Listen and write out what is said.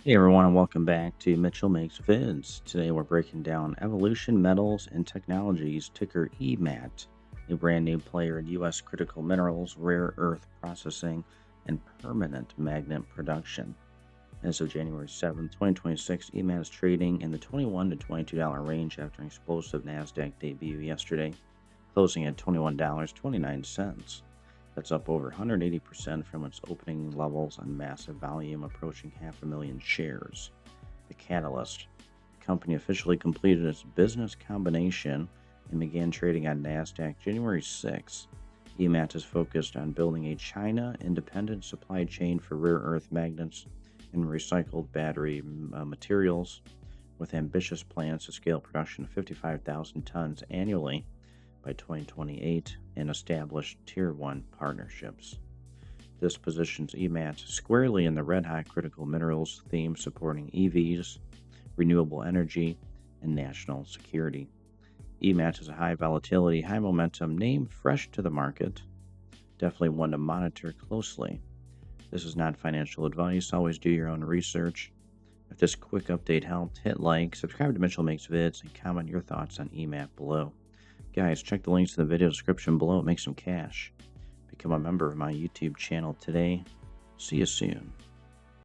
Hey everyone, and welcome back to Mitchell Makes Vids. Today we're breaking down Evolution Metals and Technologies, ticker EMAT, a brand new player in U.S. critical minerals, rare earth processing, and permanent magnet production. As of January 7th, 2026, EMAT is trading in the $21 to $22 range after an explosive NASDAQ debut yesterday, closing at $21.29. That's up over 180% from its opening levels on massive volume approaching 500,000 shares. The catalyst: the company officially completed its business combination and began trading on NASDAQ January 6. EMAT is focused on building a China-independent supply chain for rare earth magnets and recycled battery materials, with ambitious plans to scale production to 55,000 tons annually by 2028 and establish Tier 1 partnerships. This positions EMAT squarely in the red-hot critical minerals theme, supporting EVs, renewable energy, and national security. EMAT is a high volatility, high momentum name, fresh to the market. Definitely one to monitor closely. This is not financial advice. Always do your own research. If this quick update helped, hit like, subscribe to Mitchell Makes Vids, and comment your thoughts on EMAT below. Guys, check the links in the video description below. Make some cash. Become a member of my YouTube channel today. See you soon.